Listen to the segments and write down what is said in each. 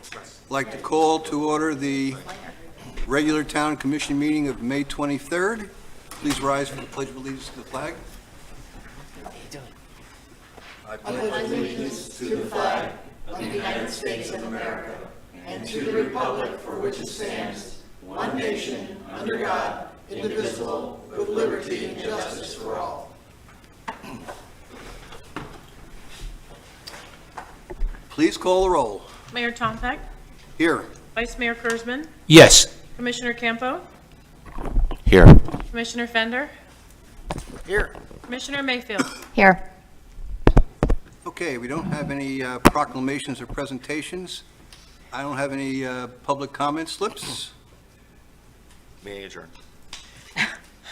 I'd like to call to order the regular town commission meeting of May 23rd. Please rise for the Pledge of Allegiance to the flag. I pledge allegiance to the flag of the United States of America and to the republic for which it stands, one nation, under God, indivisible, with liberty and justice for all. Please call the roll. Mayor Tompeck, Here. Vice Mayor Kurzman, Yes. Commissioner Campo, Here. Commissioner Fender, Here. Commissioner Mayfield. Here. Okay, we don't have any proclamations or presentations. I don't have any public comment slips. May I adjourn?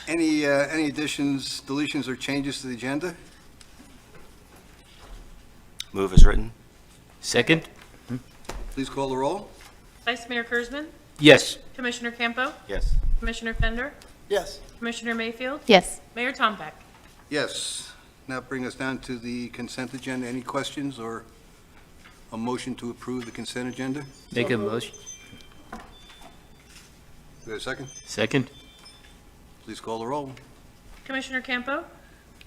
Any additions, deletions, or changes to the agenda? Move as written. Second? Please call the roll. Vice Mayor Kurzman, Yes. Commissioner Campo, Yes. Commissioner Fender, Yes. Commissioner Mayfield, Yes. Mayor Tompeck. Yes. Now bring us down to the consent agenda. Any questions or a motion to approve the consent agenda? Make a motion. Do we have a second? Second? Please call the roll. Commissioner Campo,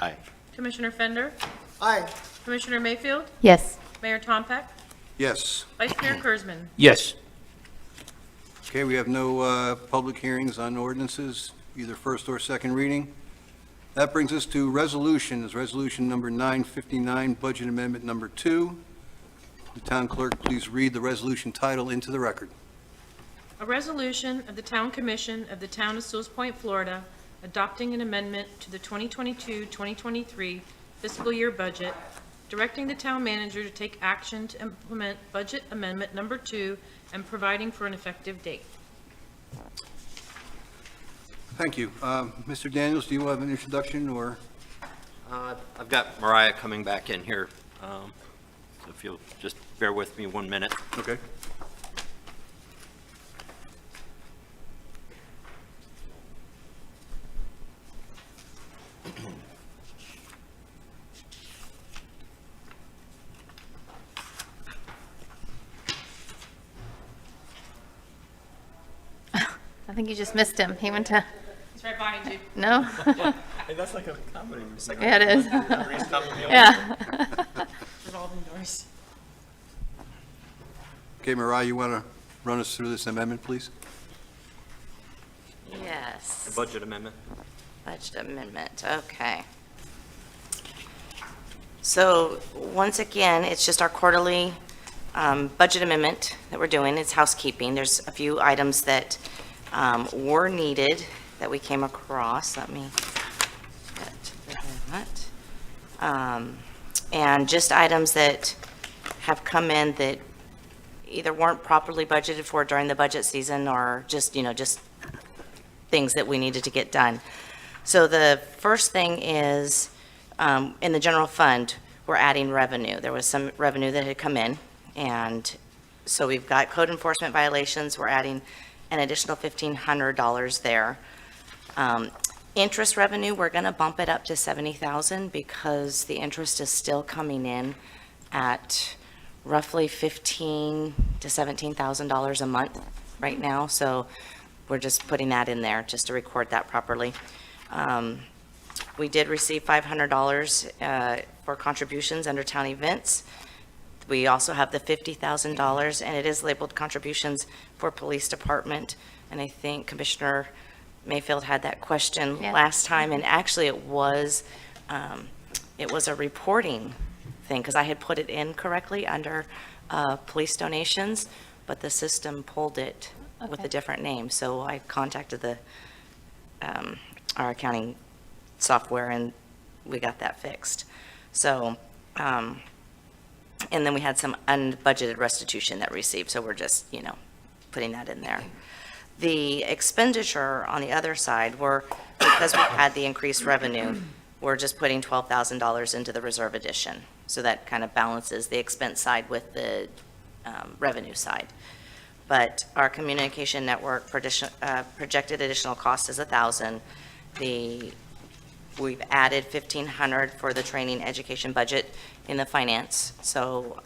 Aye. Commissioner Fender, Aye. Commissioner Mayfield, Yes. Mayor Tompeck, Yes. Vice Mayor Kurzman. Yes. Okay, we have no public hearings on ordinances, either first or second reading. That brings us to resolutions. Resolution number 959, Budget Amendment number 2. The town clerk, please read the resolution title into the record. A resolution of the Town Commission of the Town of Sewalls Point, Florida, adopting an amendment to the 2022-2023 fiscal year budget, directing the town manager to take action to implement Budget Amendment Number 2 and providing for an effective date. Thank you. Mr. Daniels, do you have an introduction or? I've got Mariah coming back in here, so if you'll just bear with me 1 minute. Okay. I think you just missed him. He went to, It's right behind you. no? Hey, that's like a comedy. Yeah, it is. Yeah. Revolving doors. Okay, Mariah, you want to run us through this amendment, please? The Yes. budget amendment. Budget amendment, okay. So, once again, it's just our quarterly budget amendment that we're doing. It's housekeeping. There's a few items that were needed that we came across. Let me get to that. And just items that have come in that either weren't properly budgeted for during the budget season or just, just things that we needed to get done. So the first thing is, in the general fund, we're adding revenue. There was some revenue that had come in, and so we've got code enforcement violations. We're adding an additional $1,500 there. Interest revenue, we're going to bump it up to $70,000 because the interest is still coming in at roughly $15,000 to $17,000 a month right now. So we're just putting that in there just to record that properly. We did receive $500 for contributions under town events. We also have the $50,000, and it is labeled contributions for police department. And I think Commissioner Mayfield had that question Yeah. last time, and actually it was a reporting thing, because I had put it in correctly under police donations, but the system pulled it with Okay. a different name. So I contacted our accounting software, and we got that fixed. So, and then we had some unbudgeted restitution that received, so we're just, putting that in there. The expenditure on the other side, because we had the increased revenue, we're just putting $12,000 into the reserve addition. So that kind of balances the expense side with the revenue side. But our communication network projected additional cost is $1,000. We've added $1,500 for the training education budget in the finance. So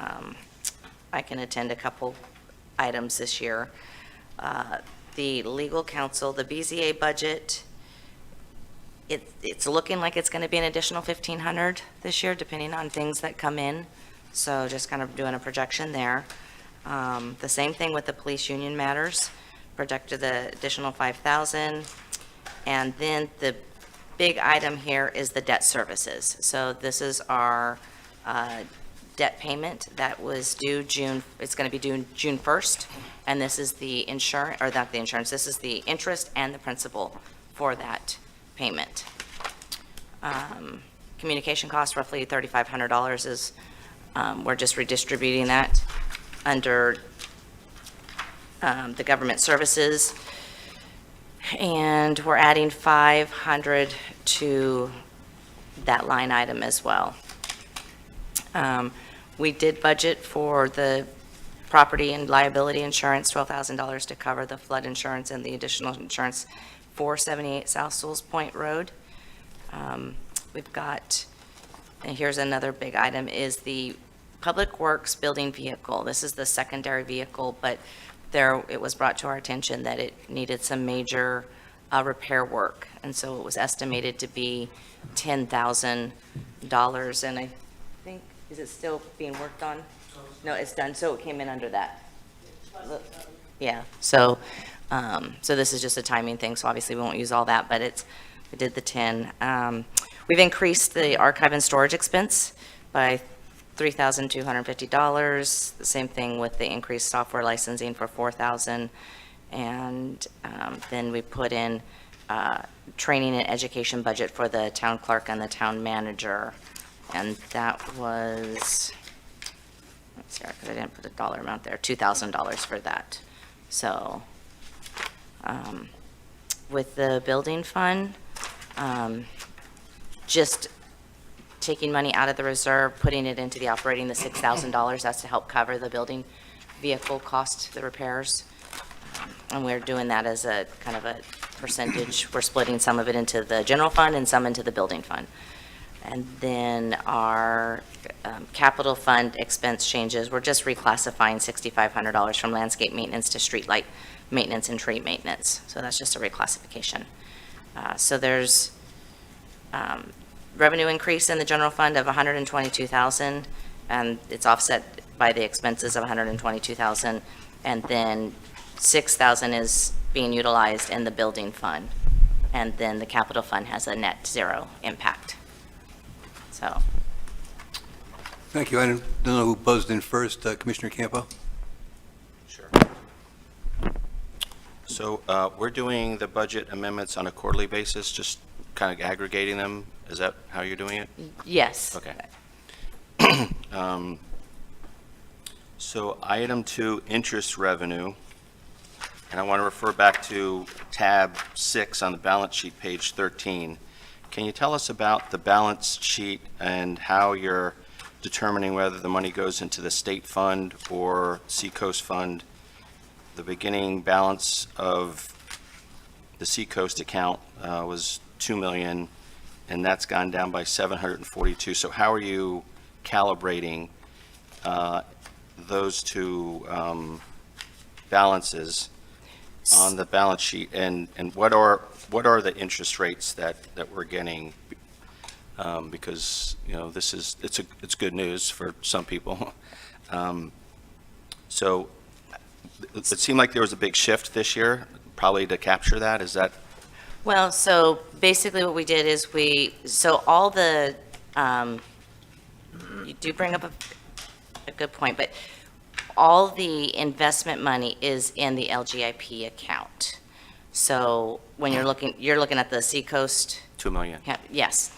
I can attend a couple items this year. The legal counsel, the BZA budget, it's looking like it's going to be an additional 1,500 this year, depending on things that come in. So just kind of doing a projection there. The same thing with the police union matters, projected the additional 5,000. And then the big item here is the debt services. So this is our debt payment that was due June, it's going to be due June 1st. And this is the insurance, or not the insurance, this is the interest and the principal for that payment. Communication costs, roughly $3,500 is, we're just redistributing that under the government services. And we're adding 500 to that line item as well. We did budget for the property and liability insurance, $12,000 to cover the flood insurance and the additional insurance for 78 South Sewalls Point Road. We've got, and here's another big item, is the Public Works building vehicle. This is the secondary vehicle, but it was brought to our attention that it needed some major repair work, and so it was estimated to be $10,000, and I think, is it still being worked on? No, it's done, so it came in under that. Yeah, so this is just a timing thing, so obviously we won't use all that, but we did the 10. We've increased the archive and storage expense by $3,250. The same thing with the increased software licensing for $4,000. And then we put in training and education budget for the town clerk and the town manager. And that was, let's see, because I didn't put a dollar amount there, $2,000 for that. So with the building fund, just taking money out of the reserve, putting it into the operating, the $6,000, that's to help cover the building vehicle cost, the repairs. And we're doing that as a kind of a percentage. We're splitting some of it into the general fund and some into the building fund. And then our capital fund expense changes, we're just reclassifying $6,500 from landscape maintenance to street light maintenance and tree maintenance. So that's just a reclassification. So there's revenue increase in the general fund of $122,000, and it's offset by the expenses of $122,000, and then $6,000 is being utilized in the building fund, and then the capital fund has a net zero impact. So, Thank you. I don't know who buzzed in first. Commissioner Campo? Sure. So we're doing the budget amendments on a quarterly basis, just kind of aggregating them. Is that how you're doing it? yes. Okay. So item 2, interest revenue, and I want to refer back to tab 6 on the balance sheet, page 13. Can you tell us about the balance sheet and how you're determining whether the money goes into the state fund or Seacoast fund? The beginning balance of the Seacoast account was $2 million, and that's gone down by 742. So how are you calibrating those two balances on the balance sheet, and what are the interest rates that we're getting? Because it's good news for some people. So it seemed like there was a big shift this year, probably to capture that. Is that? Well, so basically what we did is so all the, you do bring up a good point, but all the investment money is in the LGIP account. So when you're looking at the Seacoast, $2 million. yes.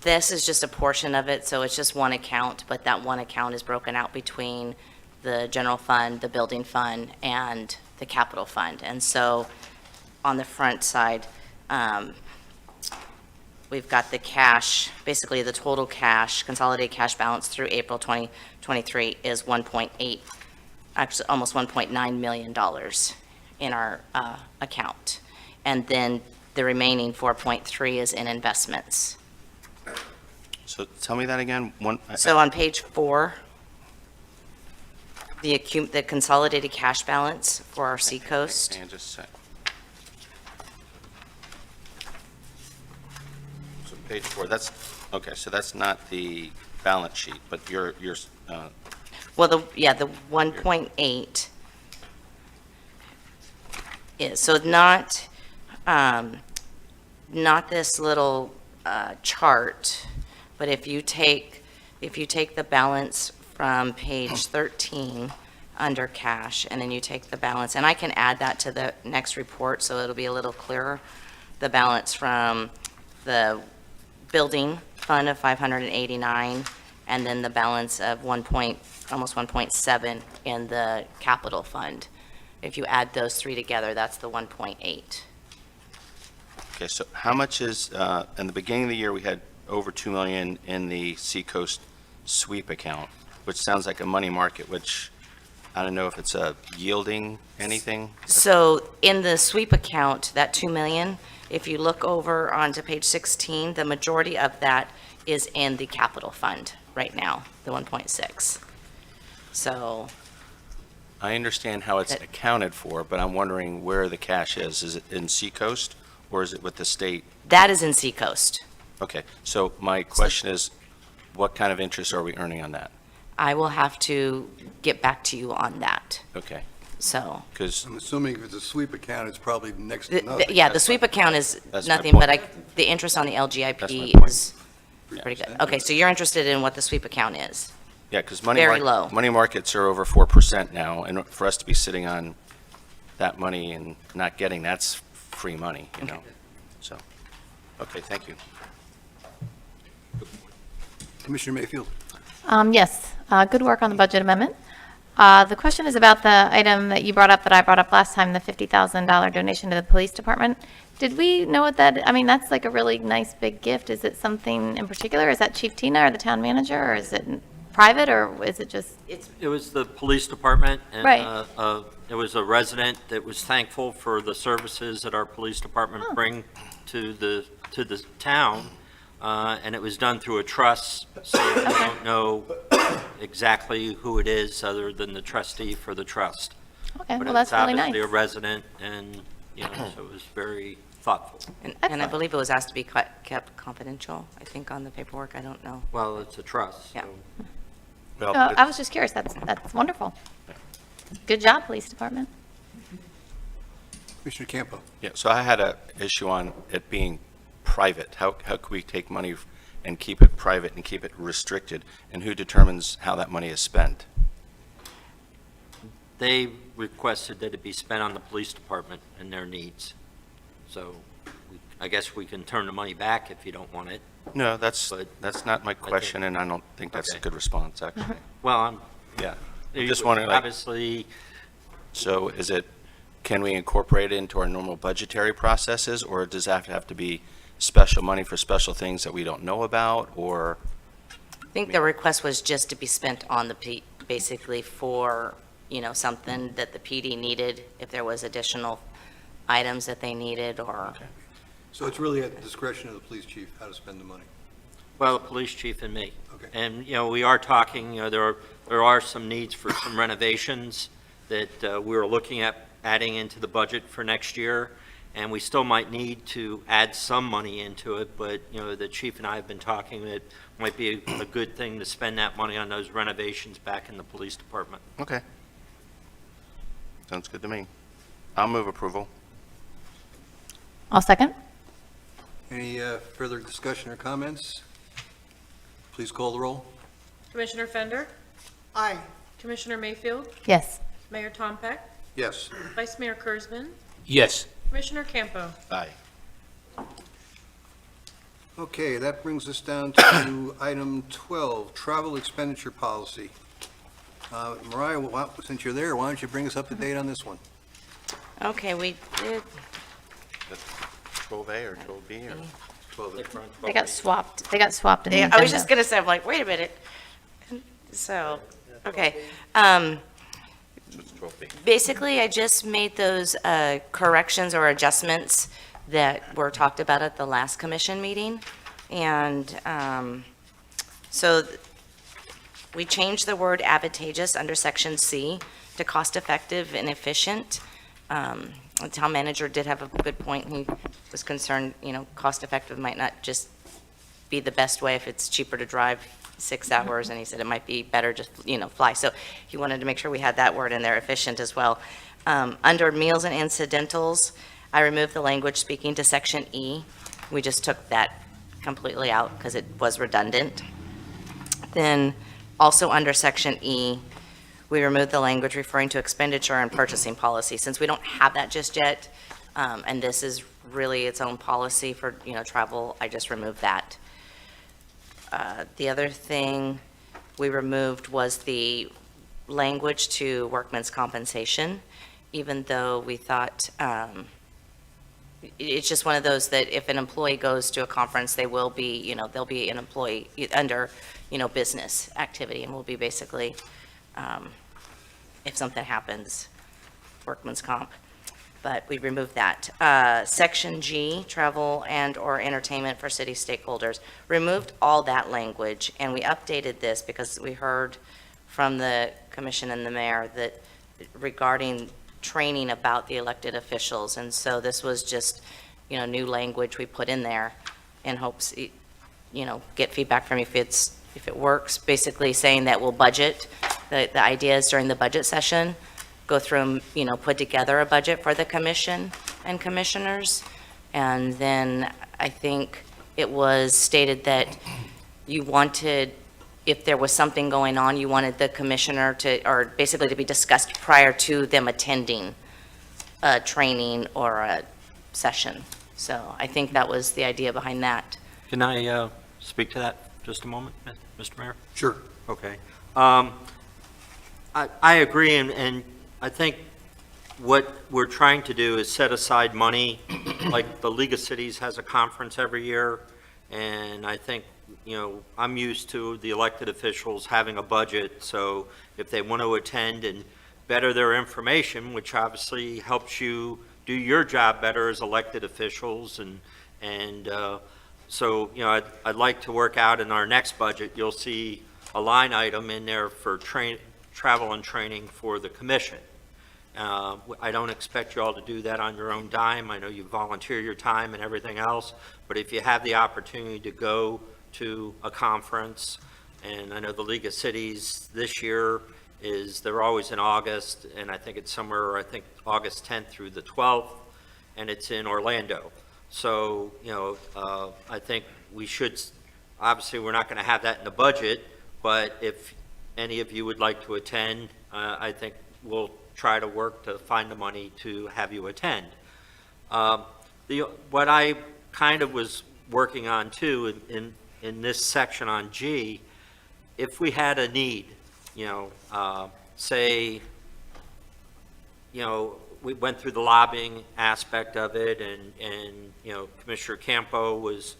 This is just a portion of it, so it's just one account, but that one account is broken out between the general fund, the building fund, and the capital fund. And so on the front side, we've got the cash, basically the total cash, consolidated cash balance through April 2023 is actually almost $1.9 million in our account. And then the remaining 4.3 is in investments. So tell me that again. So on page 4, the consolidated cash balance for our Seacoast. And just a sec. So page 4, that's, okay, so that's not the balance sheet, but your, Well, the 1.8 is, so not this little chart, but if you take the balance from page 13 under cash, and then you take the balance, and I can add that to the next report, so it'll be a little clearer, the balance from the building fund of 589, and then the balance of almost 1.7 in the capital fund. If you add those three together, that's the 1.8. okay, so how much is, in the beginning of the year, we had over 2 million in the Seacoast sweep account, which sounds like a money market, which I don't know if it's yielding anything. So in the sweep account, that 2 million, if you look over onto page 16, the majority of that is in the capital fund right now, the 1.6. So I understand how it's accounted for, but I'm wondering where the cash is. Is it in Seacoast, or is it with the state? that is in Seacoast. Okay, so my question is, what kind of interest are we earning on that? I will have to get back to you on that. Okay, So, because, I'm assuming if it's a sweep account, it's probably next to nothing. yeah, the sweep account is That's my nothing, point. but the interest on the That's my LGIP point. is pretty good. Okay, so you're interested in what the sweep account is? yeah, because Very low. money markets are over 4% now, and for us to be sitting on that money and not getting, that's free money, you know? So, okay, thank you. Commissioner Mayfield? Yes, good work on the budget amendment. The question is about the item that you brought up, that I brought up last time, the $50,000 donation to the police department. Did we know what that, I mean, that's like a really nice big gift. Is it something in particular? Is that Chief Tina or the town manager, or is it private, or is it just? It was the police department, and Right. it was a resident that was thankful for the services that our police department bring to the town, and it was done through a trust, so we don't know exactly who it is other than the trustee for the trust. Okay, But well, that's really it's nice. obviously a resident, and, you know, so it was very thoughtful. And I Excellent. believe it was asked to be kept confidential, I think, on the paperwork, I don't know. Well, it's a trust, Yeah. so. Well, I was just curious. That's wonderful. Good job, police department. Commissioner Campo? yeah, so I had a issue on it being private. How could we take money and keep it private and keep it restricted? And who determines how that money is spent? They requested that it be spent on the police department and their needs. So I guess we can turn the money back if you don't want it. No, that's But not my question, and I don't think that's a Okay. good response, actually. Well, Yeah. I'm just wondering, like, obviously, so can we incorporate it into our normal budgetary processes, or does that have to be special money for special things that we don't know about, or? I think the request was just to be spent on the, basically for, something that the PD needed, if there was additional items that they needed, or, So it's really at the discretion of the police chief how to spend the money? well, the police chief and me. Okay. And, we are talking, there are some needs for some renovations that we're looking at adding into the budget for next year, and we still might need to add some money into it, but, the chief and I have been talking, it might be a good thing to spend that money on those renovations back in the police department. Okay. Sounds good to me. I'll move approval. I'll second. Any further discussion or comments? Please call the roll. Commissioner Fender? Aye. Commissioner Mayfield? Yes. Mayor Tompeck? Yes. Vice Mayor Kurzman? Yes. Commissioner Campo? Aye. Okay, that brings us down to item 12, travel expenditure policy. Mariah, since you're there, why don't you bring us up to date on this one? okay, we did, 12A or 12B, or? 12. They got swapped. They got swapped in the I agenda. was just going to say, I'm like, wait a minute. So, okay. It's 12B. Basically, I just made those corrections or adjustments that were talked about at the last commission meeting. And so We changed the word advantageous under section C to cost-effective and efficient. The town manager did have a good point. He was concerned, cost-effective might not just be the best way if it's cheaper to drive 6 hours, and he said it might be better just, fly. So he wanted to make sure we had that word in there, efficient as well. Under meals and incidentals, I removed the language speaking to section E. We just took that completely out because it was redundant. Then also under section E, we removed the language referring to expenditure and purchasing policy. Since we don't have that just yet, and this is really its own policy for, travel, I just removed that. The other thing we removed was the language to workman's compensation, even though we thought, it's just one of those that if an employee goes to a conference, they will be, they'll be an employee under, business activity, and will be basically, if something happens, workman's comp. But we removed that. Section G, travel and/or entertainment for city stakeholders, removed all that language, and we updated this because we heard from the commission and the mayor that regarding training about the elected officials, and so this was just, new language we put in there in hopes, get feedback from you if it works, basically saying that we'll budget, the idea is during the budget session, go through and, put together a budget for the commission and commissioners. And then I think it was stated that you wanted, if there was something going on, you wanted the commissioner to, or basically to be discussed prior to them attending a training or a session. So I think that was the idea behind that. Can I speak to that just a moment, Mr. Mayor? Sure. Okay. I agree, and I think what we're trying to do is set aside money, like the League of Cities has a conference every year, and I think, I'm used to the elected officials having a budget, so if they want to attend and better their information, which obviously helps you do your job better as elected officials, and so, I'd like to work out in our next budget, you'll see a line item in there for travel and training for the commission. I don't expect you all to do that on your own dime. I know you volunteer your time and everything else, but if you have the opportunity to go to a conference, and I know the League of Cities this year they're always in August, and I think it's somewhere, August 10th through the 12th, and it's in Orlando. So, I think we should, obviously, we're not going to have that in the budget, but if any of you would like to attend, I think we'll try to work to find the money to have you attend. What I kind of was working on too in this section on G, if we had a need, say, we went through the lobbying aspect of it, and Commissioner Campo was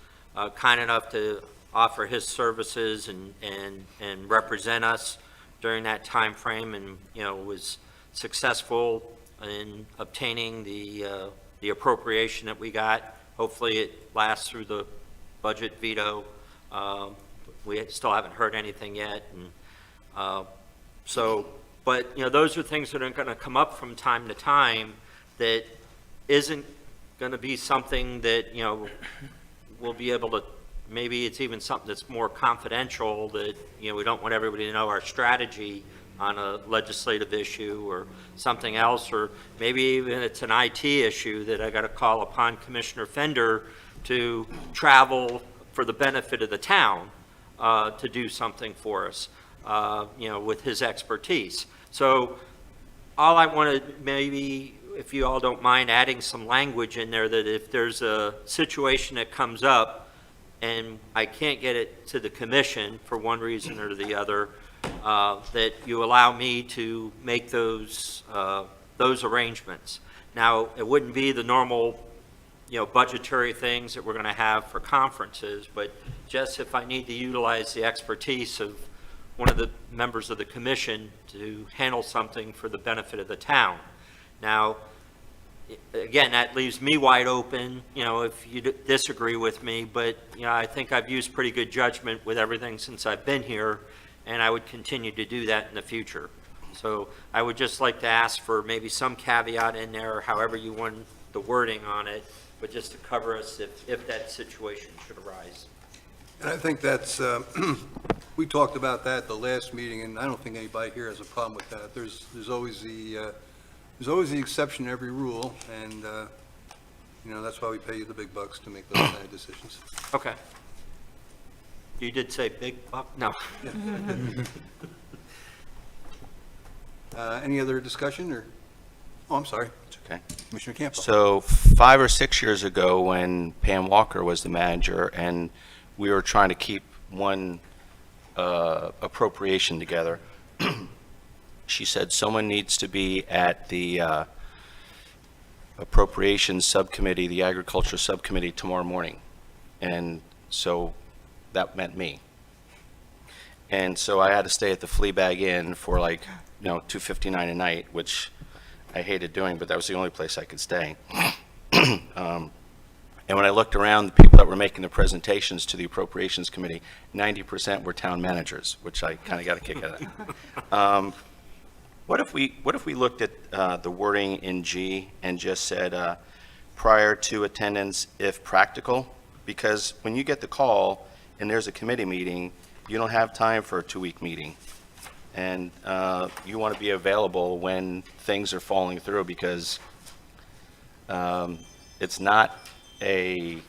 kind enough to offer his services and represent us during that time frame, and was successful in obtaining the appropriation that we got. Hopefully it lasts through the budget veto. We still haven't heard anything yet, and but those are things that are going to come up from time to time that isn't going to be something that we'll be able to, maybe it's even something that's more confidential, that we don't want everybody to know our strategy on a legislative issue or something else, or maybe even it's an IT issue that I got to call upon Commissioner Fender to travel for the benefit of the town to do something for us, with his expertise. So all I want to, maybe if you all don't mind adding some language in there, that if there's a situation that comes up and I can't get it to the commission for one reason or the other, that you allow me to make those arrangements. Now, it wouldn't be the normal, budgetary things that we're going to have for conferences, but just if I need to utilize the expertise of one of the members of the commission to handle something for the benefit of the town. Now, again, that leaves me wide open, if you disagree with me, but, I think I've used pretty good judgment with everything since I've been here, and I would continue to do that in the future. So I would just like to ask for maybe some caveat in there, however you want the wording on it, but just to cover us if that situation should arise. And I think that's, we talked about that at the last meeting, and I don't think anybody here has a problem with that. There's always the exception to every rule, and, that's why we pay you the big bucks to make those kind of decisions. Okay. You did say big buck? No. Any other discussion, or, oh, I'm sorry, It's okay. Commissioner Campbell. So 5 or 6 years ago, when Pam Walker was the manager, and we were trying to keep one appropriation together, she said someone needs to be at the appropriations subcommittee, the agriculture subcommittee tomorrow morning. And so that meant me. And so I had to stay at the Fleabag Inn for $2.59 a night, which I hated doing, but that was the only place I could stay. And when I looked around, the people that were making the presentations to the Appropriations Committee, 90% were town managers, which I kind of got a kick out of. What if we looked at the wording in G and just said, prior to attendance, if practical? Because when you get the call and there's a committee meeting, you don't have time for a 2-week meeting. And you want to be available when things are falling through, because it's not a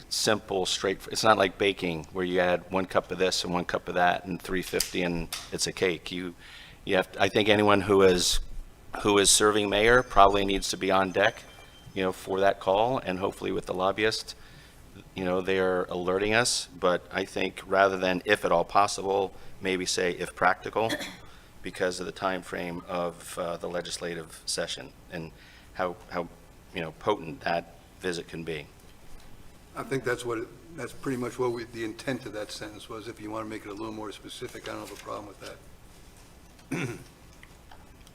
simple, it's not like baking where you add 1 cup of this and 1 cup of that and 350 and it's a cake. You have I think anyone who is serving mayor probably needs to be on deck, for that call, and hopefully with the lobbyist, they're alerting us. But I think rather than if at all possible, maybe say if practical, because of the time frame of the legislative session and how potent that visit can be. I think that's pretty much what the intent of that sentence was. If you want to make it a little more specific, I don't have a problem with that.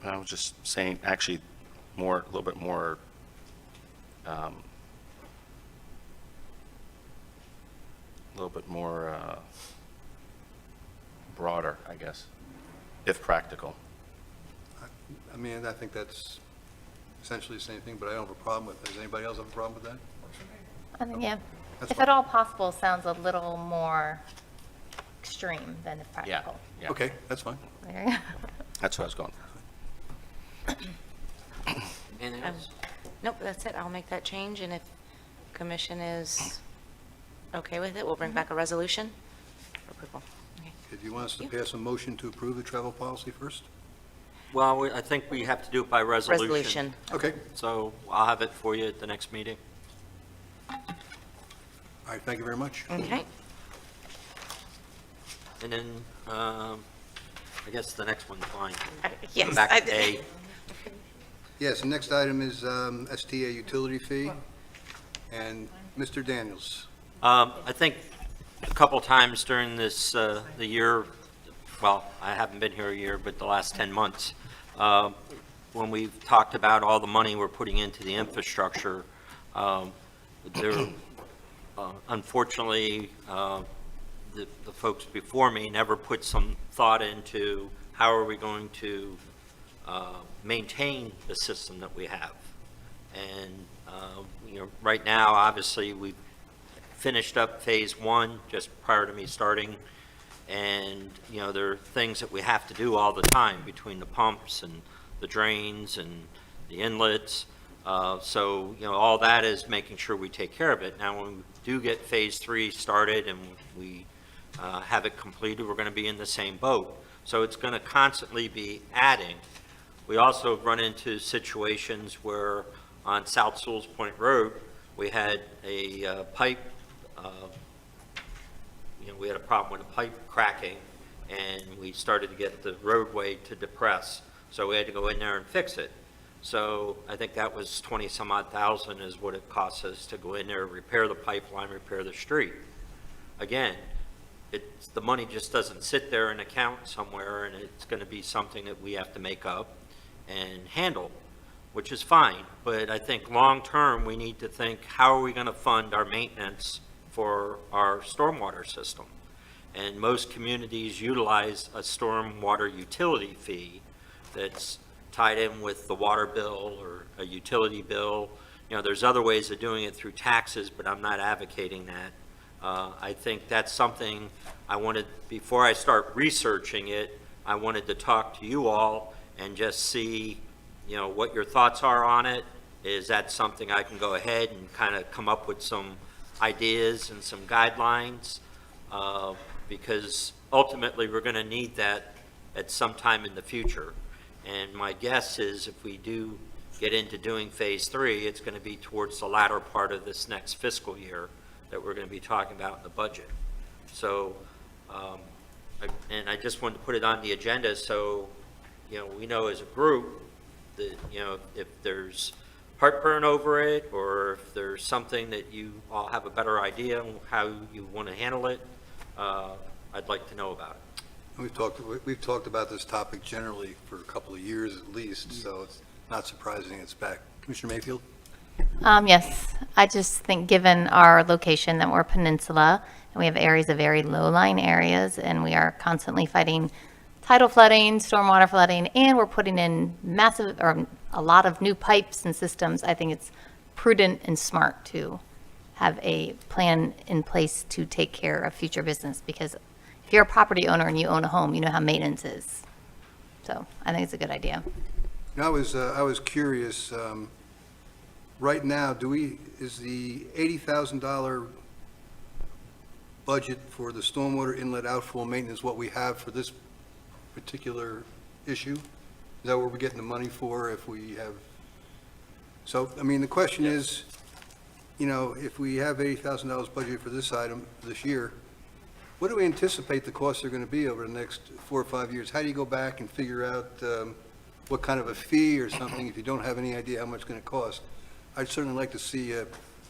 I was just saying, actually, a little bit more, broader, I guess, if practical. I mean, I think that's essentially the same thing, but I don't have a problem with it. Does anybody else have a problem with that? I think, yeah. That's If fine. at all possible sounds a little more extreme than if practical. Yeah. Okay, that's fine. There you go. That's what I was going for. Anything else? Nope, that's it. I'll make that change, and if commission is okay with it, we'll bring back a resolution for approval. Okay. If you want us to pass a motion to approve the travel policy first? Well, I think we have to do it by resolution. Resolution. Okay, So I'll have it for you at the next meeting. all right, thank you very much. Okay. And then, I guess the next one's fine. Yes. Back I- to A. Yes, the next item is STA utility fee, and Mr. Daniels. I think a couple times during this, the year, well, I haven't been here a year, but the last 10 months, when we've talked about all the money we're putting into the infrastructure, there, unfortunately, the folks before me never put some thought into how are we going to maintain the system that we have. And, right now, obviously, we've finished up Phase 1 just prior to me starting. And, there are things that we have to do all the time between the pumps and the drains and the inlets. So, all that is making sure we take care of it. Now, when we do get Phase 3 started and we have it completed, we're going to be in the same boat. So it's going to constantly be adding. We also run into situations where on South Sewalls Point Road, we had a pipe, we had a problem with a pipe cracking, and we started to get the roadway to depress. So we had to go in there and fix it. So I think that was 20 some odd thousand is what it cost us to go in there, repair the pipeline, repair the street. Again, the money just doesn't sit there in an account somewhere, and it's going to be something that we have to make up and handle, which is fine. But I think long-term, we need to think, how are we going to fund our maintenance for our stormwater system? And most communities utilize a stormwater utility fee that's tied in with the water bill or a utility bill. You know, there's other ways of doing it through taxes, but I'm not advocating that. I think that's something I wanted, before I start researching it, I wanted to talk to you all and just see, you know, what your thoughts are on it. Is that something I can go ahead and kind of come up with some ideas and some guidelines? Because ultimately, we're going to need that at some time in the future. And my guess is if we do get into doing phase 3, it's going to be towards the latter part of this next fiscal year that we're going to be talking about in the budget. So, I just wanted to put it on the agenda so, you know, we know as a group that, you know, if there's heartburn over it, or if there's something that you all have a better idea on how you want to handle it, I'd like to know about it. We've talked about this topic generally for a couple of years at least, so it's not surprising it's back. Commissioner Mayfield? Yes, I just think given our location that we're a peninsula, and we have areas of very low-lying areas, and we are constantly fighting tidal flooding, stormwater flooding, and we're putting in massive, or a lot of new pipes and systems, I think it's prudent and smart to have a plan in place to take care of future business, because if you're a property owner and you own a home, you know how maintenance is. So I think it's a good idea. You know, I was curious, right now, is the $80,000 budget for the stormwater inlet outflow maintenance what we have for this particular issue? Is that what we're getting the money for if we have? So, I mean, the question is, you know, if we have $80,000 budgeted for this item this year, what do we anticipate the costs are going to be over the next 4 or 5 years? How do you go back and figure out what kind of a fee or something if you don't have any idea how much it's going to cost? I'd certainly like to see a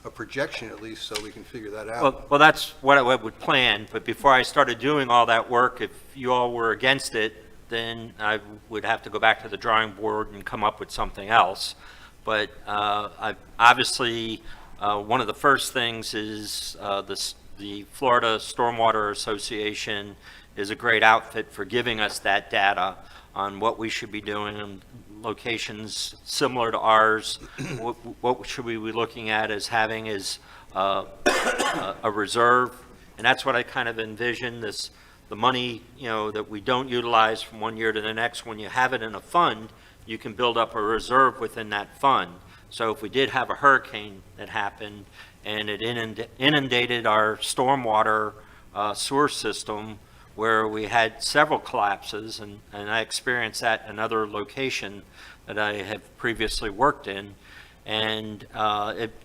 projection at least so we can figure that out. Well, that's what I would plan, but before I started doing all that work, if you all were against it, then I would have to go back to the drawing board and come up with something else. But obviously, one of the first things is the Florida Stormwater Association is a great outfit for giving us that data on what we should be doing in locations similar to ours. What should we be looking at as having as a reserve? And that's what I kind of envision, the money, you know, that we don't utilize from one year to the next. When you have it in a fund, you can build up a reserve within that fund. So if we did have a hurricane that happened and it inundated our stormwater sewer system, where we had several collapses, and I experienced that in another location that I have previously worked in, and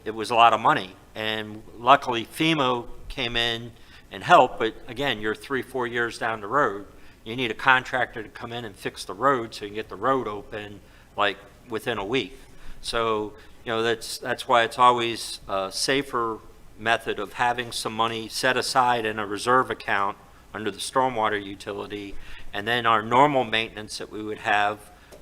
it was a lot of money. And luckily FEMA came in and helped, but again, you're 3-4 years down the road. You need a contractor to come in and fix the road so you can get the road open like within a week. So, you know, that's why it's always a safer method of having some money set aside in a reserve account under the stormwater utility, and then our normal maintenance that we would have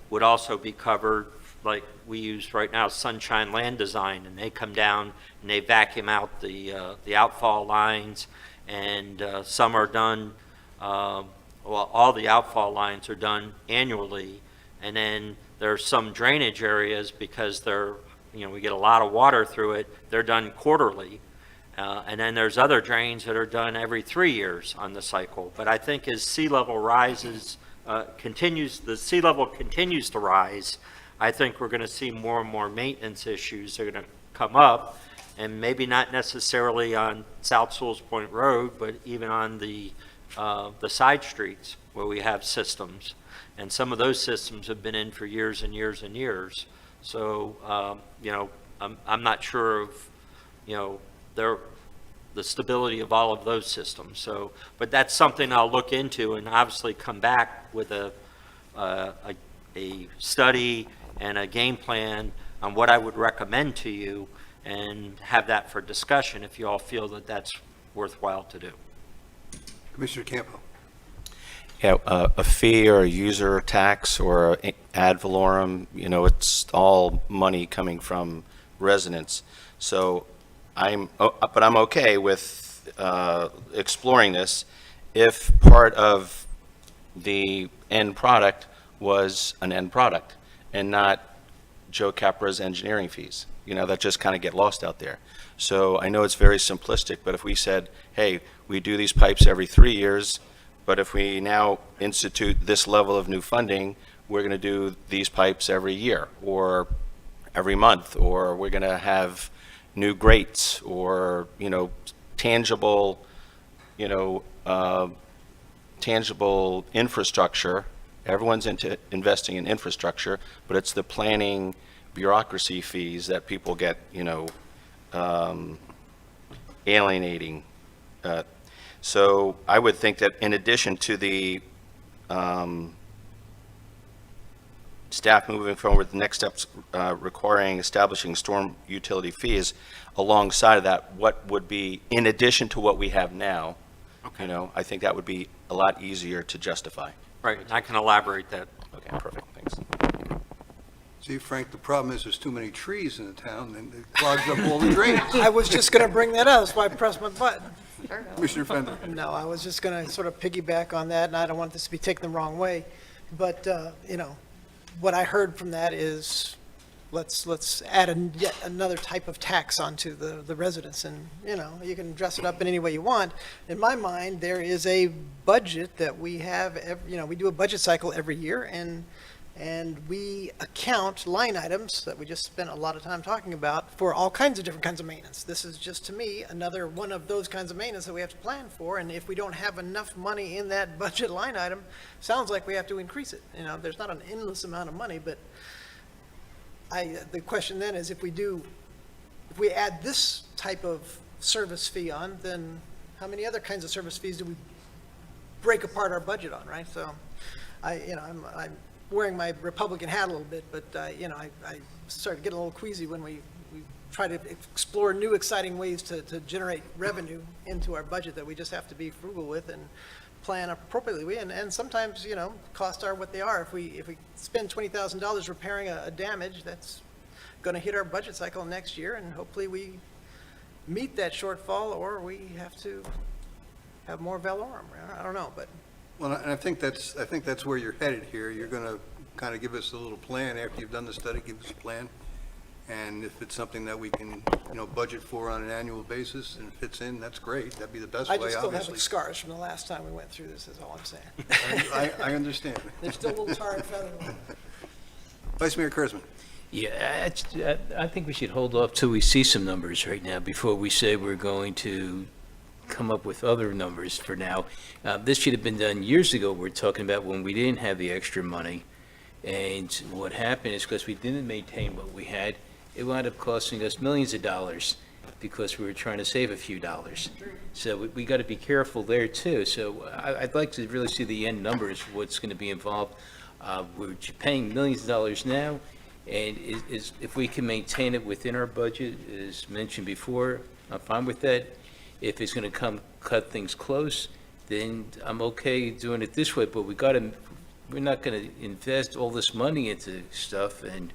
would also be covered, like we use right now, Sunshine Land Design, and they come down and they vacuum out the outfall lines, and some are done, well, all the outfall lines are done annually, and then there are some drainage areas, because they're, you know, we get a lot of water through it, they're done quarterly. And then there's other drains that are done every 3 years on the cycle. But I think as sea level rises, the sea level continues to rise, I think we're going to see more and more maintenance issues that are going to come up, and maybe not necessarily on South Sewalls Point Road, but even on the side streets where we have systems. And some of those systems have been in for years and years and years. So, you know, I'm not sure of, you know, the stability of all of those systems. So, but that's something I'll look into and obviously come back with a study and a game plan on what I would recommend to you, and have that for discussion if you all feel that that's worthwhile to do. Commissioner Campo? Yeah, a fee or a user tax or ad valorem, you know, it's all money coming from residents. So but I'm okay with exploring this, if part of the end product was an end product and not Joe Capra's engineering fees, that just kind of get lost out there. So I know it's very simplistic, but if we said, hey, we do these pipes every 3 years, but if we now institute this level of new funding, we're going to do these pipes every year or every month, or we're going to have new grates or, tangible, tangible infrastructure. Everyone's into investing in infrastructure, but it's the planning bureaucracy fees that people get, alienating. So I would think that in addition to the staff moving forward with the next steps requiring establishing storm utility fees, alongside of that, what would be, in addition to what we have now, I think that would be a lot easier to justify. Right, and I can elaborate that. Okay, perfect, thanks. See, Frank, the problem is there's too many trees in the town, and it clogs up all the drains. I was just going to bring that up, that's why I pressed my button. Commissioner Fender. No, I was just going to sort of piggyback on that, and I don't want this to be taken the wrong way. But, what I heard from that is, let's add yet another type of tax onto the residents, and, you can dress it up in any way you want. In my mind, there is a budget that we have, we do a budget cycle every year, and we account line items that we just spent a lot of time talking about for all kinds of different kinds of maintenance. This is just, to me, another one of those kinds of maintenance that we have to plan for, and if we don't have enough money in that budget line item, sounds like we have to increase it. There's not an endless amount of money, but the question then is, if we add this type of service fee on, then how many other kinds of service fees do we break apart our budget on, right? So, I'm wearing my Republican hat a little bit, but, I started getting a little queasy when we try to explore new, exciting ways to generate revenue into our budget that we just have to be frugal with and plan appropriately. And sometimes, costs are what they are. If we spend $20,000 repairing a damage, that's going to hit our budget cycle next year, and hopefully we meet that shortfall, or we have to have more valorum. I don't know, but. Well, and I think that's where you're headed here. You're going to kind of give us a little plan after you've done the study, give us a plan. And if it's something that we can, budget for on an annual basis and it fits in, that's great. That'd be the best way, I just still have obviously. scars from the last time we went through this, is all I'm saying. I understand. They're still a little tarred and feathered. Vice Mayor Kurzman. Yeah, I think we should hold off till we see some numbers right now before we say we're going to come up with other numbers for now. This should have been done years ago. We're talking about when we didn't have the extra money. And what happened is, because we didn't maintain what we had, it wound up costing us millions of dollars because we were trying to save a few dollars. So we got to be careful there too. So I'd like to really see the end numbers, what's going to be involved. We're paying millions of dollars now, and if we can maintain it within our budget, as mentioned before, I'm fine with that. If it's going to come cut things close, then I'm okay doing it this way, but we're not going to invest all this money into stuff and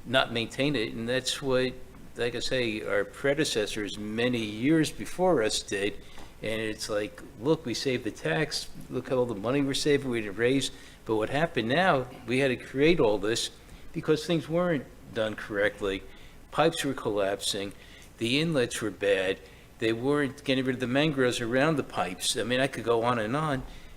not maintain it. And that's what, like I say, our predecessors many years before us did. And it's like, look, we saved the tax, look at all the money we're saving, we didn't raise. But what happened now, we had to create all this because things weren't done correctly. Pipes were collapsing, the inlets were bad, they weren't getting rid of the mangroves around the pipes. I mean, I could go on.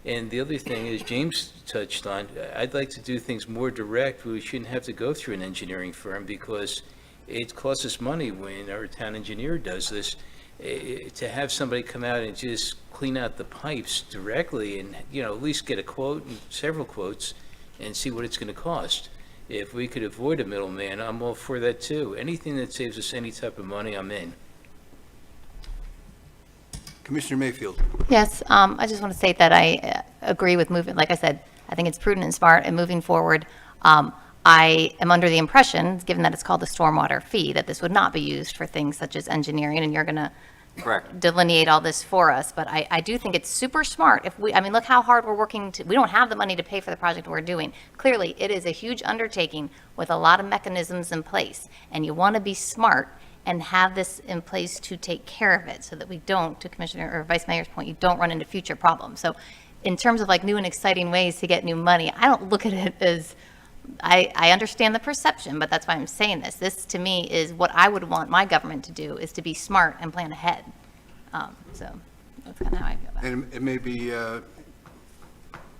And the other thing is, James touched on, I'd like to do things more direct. We shouldn't have to go through an engineering firm because it costs us money when our town engineer does this. To have somebody come out and just clean out the pipes directly and, at least get a quote and several quotes and see what it's going to cost. If we could avoid a middleman, I'm all for that too. Anything that saves us any type of money, I'm in. Commissioner Mayfield. Yes, I just want to state that I agree with moving, like I said, I think it's prudent and smart, and moving forward, I am under the impression, given that it's called the stormwater fee, that this would not be used for things such as engineering, and you're going to Correct. delineate all this for us. But I do think it's super smart. Look how hard we're working we don't have the money to pay for the project we're doing. Clearly, it is a huge undertaking with a lot of mechanisms in place, and you want to be smart and have this in place to take care of it so that we don't, to Commissioner or Vice Mayor's point, you don't run into future problems. So in terms of like new and exciting ways to get new money, I don't look at it as, I understand the perception, but that's why I'm saying this. This, to me, is what I would want my government to do, is to be smart and plan ahead. So that's kind of how I feel about it. And it may be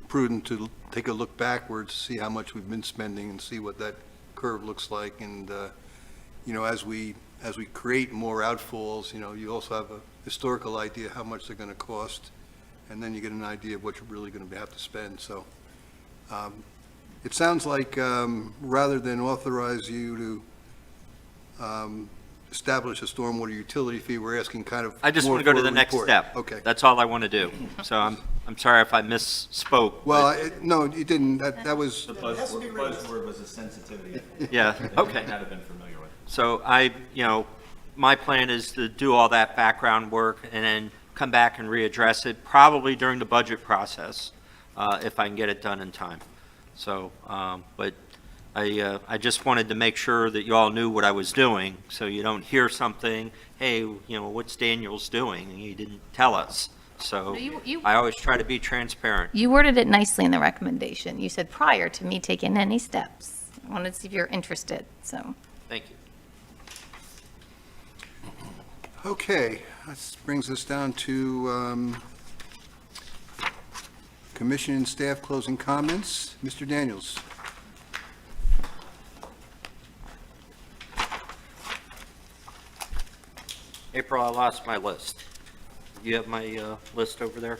prudent to take a look backwards, see how much we've been spending and see what that curve looks like. And, as we create more outfalls, you also have a historical idea how much they're going to cost, and then you get an idea of what you're really going to have to spend. So it sounds like rather than authorize you to establish a stormwater utility fee, we're asking kind of I just more want to go for to a the next report. step. Okay. That's all I want to do. So I'm sorry if I misspoke. Well, no, you didn't. That was, Buzzword was a sensitivity. Yeah, okay. Not have been familiar with. So my plan is to do all that background work and then come back and readdress it, probably during the budget process, if I can get it done in time. So, but I just wanted to make sure that you all knew what I was doing, so you don't hear something, hey, what's Daniel's doing? And he didn't tell us. So No, you- I always try to be transparent. You worded it nicely in the recommendation. You said prior to me taking any steps. I wanted to see if you're interested, so. Thank you. okay. That brings us down to commission and staff closing comments. Mr. Daniels. April, I lost my list. You have my list over there?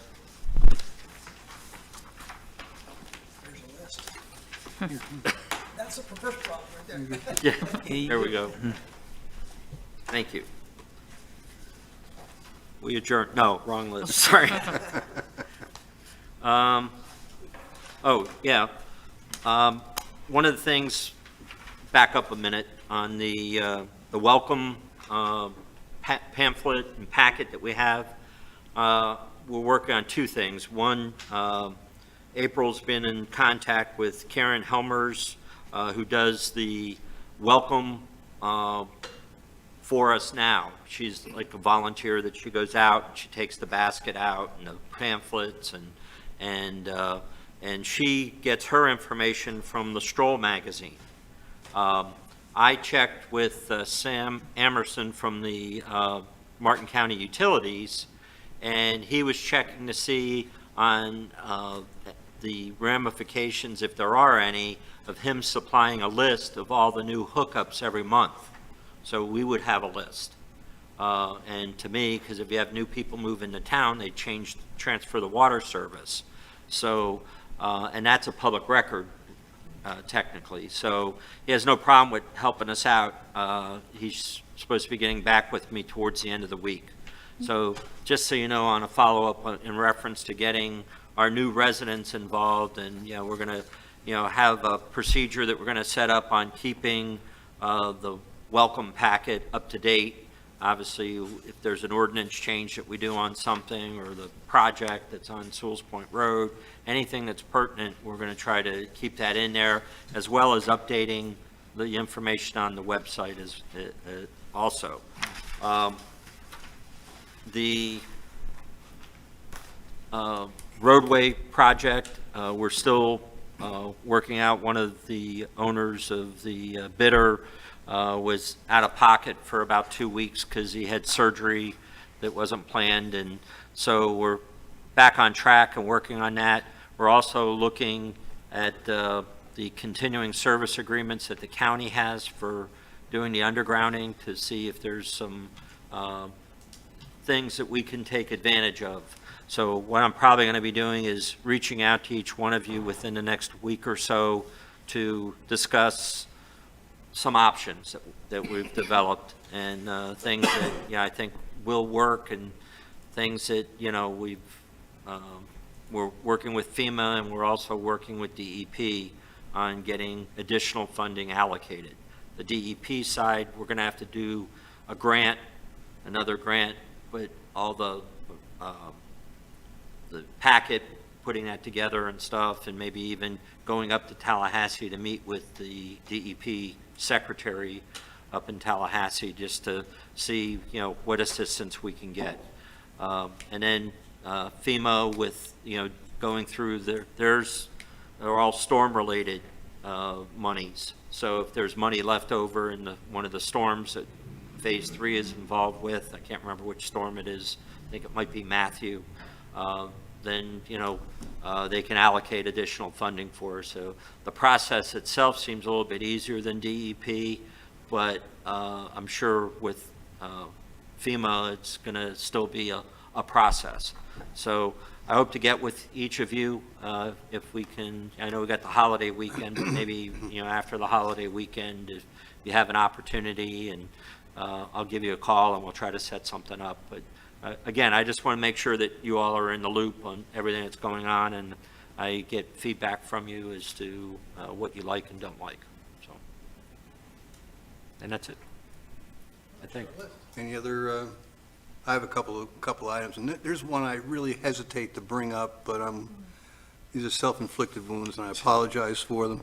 There's a list. That's the first problem right there. Yeah, there we go. Thank you. We adjourn, no, wrong list, sorry. Oh, yeah. One of the things, back up a minute, on the welcome pamphlet and packet that we have, we're working on two things. One, April's been in contact with Karen Helmers, who does the welcome for us now. She's like a volunteer that she goes out and she takes the basket out and the pamphlets and she gets her information from the Stroll magazine. I checked with Sam Emerson from the Martin County Utilities, and he was checking to see on the ramifications, if there are any, of him supplying a list of all the new hookups every month. So we would have a list. And to me, because if you have new people move into town, they transfer the water service. So, and that's a public record, technically. So he has no problem with helping us out. He's supposed to be getting back with me towards the end of the week. So just so you know, on a follow-up in reference to getting our new residents involved, and, we're going to, have a procedure that we're going to set up on keeping the welcome packet up to date. Obviously, if there's an ordinance change that we do on something, or the project that's on Sewalls Point Road, anything that's pertinent, we're going to try to keep that in there, as well as updating the information on the website also. The roadway project, we're still working out. One of the owners of the bidder was out of pocket for about 2 weeks because he had surgery that wasn't planned, and so we're back on track and working on that. We're also looking at the continuing service agreements that the county has for doing the undergrounding to see if there's some things that we can take advantage of. So what I'm probably going to be doing is reaching out to each one of you within the next week or so to discuss some options that we've developed, and things that, I think will work, and things that, we're working with FEMA, and we're also working with DEP on getting additional funding allocated. The DEP side, we're going to have to do a grant, another grant, but all the packet, putting that together and stuff, and maybe even going up to Tallahassee to meet with the DEP secretary up in Tallahassee just to see, what assistance we can get. And then FEMA with, going through they're all storm-related monies. So if there's money left over in one of the storms that Phase 3 is involved with, I can't remember which storm it is, I think it might be Matthew, then, they can allocate additional funding for us. So the process itself seems a little bit easier than DEP, but I'm sure with FEMA, it's going to still be a process. So I hope to get with each of you if we can. I know we got the holiday weekend, but maybe, after the holiday weekend, if you have an opportunity, and I'll give you a call and we'll try to set something up. But again, I just want to make sure that you all are in the loop on everything that's going on, and I get feedback from you as to what you like and don't like. So, and that's it, I think. Any other, I have a couple items, and there's one I really hesitate to bring up, but these are self-inflicted wounds, and I apologize for them.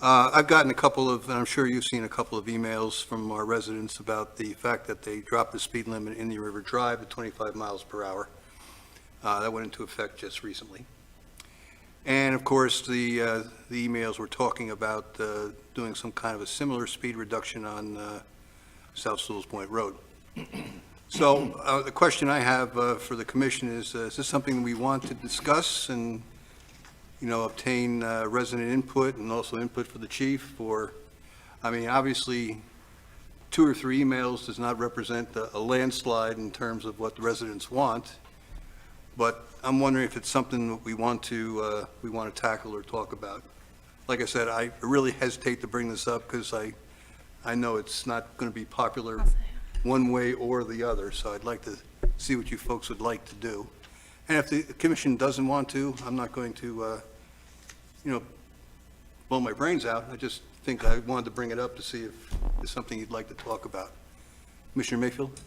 I've gotten a couple of, and I'm sure you've seen a couple of emails from our residents about the fact that they dropped the speed limit in the River Drive at 25 miles per hour. That went into effect just recently. And of course, the emails were talking about doing some kind of a similar speed reduction on South Sewalls Point Road. So the question I have for the commission is this something we want to discuss and, obtain resident input and also input for the chief? Or, I mean, obviously, 2 or 3 emails does not represent a landslide in terms of what the residents want, but I'm wondering if it's something that we want to tackle or talk about. Like I said, I really hesitate to bring this up because I know it's not going to be popular one way or the other, so I'd like to see what you folks would like to do. And if the commission doesn't want to, I'm not going to, blow my brains out. I just think I wanted to bring it up to see if there's something you'd like to talk about. Commissioner Mayfield?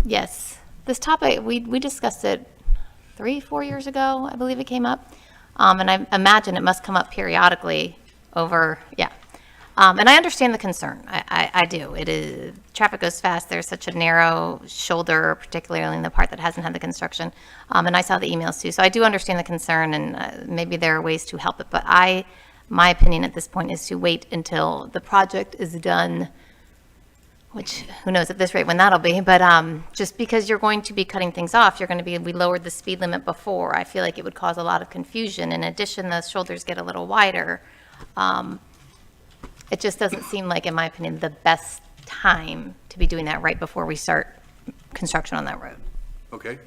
Yes, this topic, we discussed it 3-4 years ago, I believe it came up. And I imagine it must come up periodically over, yeah. And I understand the concern. I do. It is, traffic goes fast. There's such a narrow shoulder, particularly in the part that hasn't had the construction. And I saw the emails too. So I do understand the concern, and maybe there are ways to help it. But my opinion at this point is to wait until the project is done, which who knows at this rate when that'll be. But just because you're going to be cutting things off, we lowered the speed limit before. I feel like it would cause a lot of confusion. In addition, the shoulders get a little wider. It just doesn't seem like, in my opinion, the best time to be doing that right before we start construction on that road. Okay.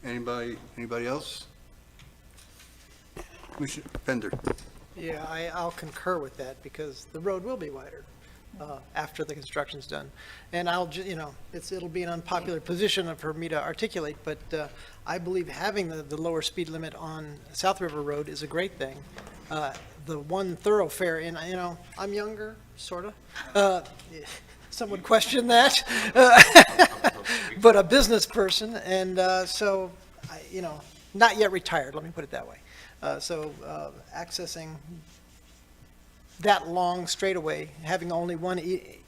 Anybody else? Commissioner Pender? Yeah, I'll concur with that because the road will be wider after the construction's done. And it'll be an unpopular position for me to articulate, but I believe having the lower speed limit on South River Road is a great thing. The one thoroughfare, and I'm younger, sort of. Some would question that, but a business person, and so, not yet retired, let me put it that way. So accessing that long straightaway, having only one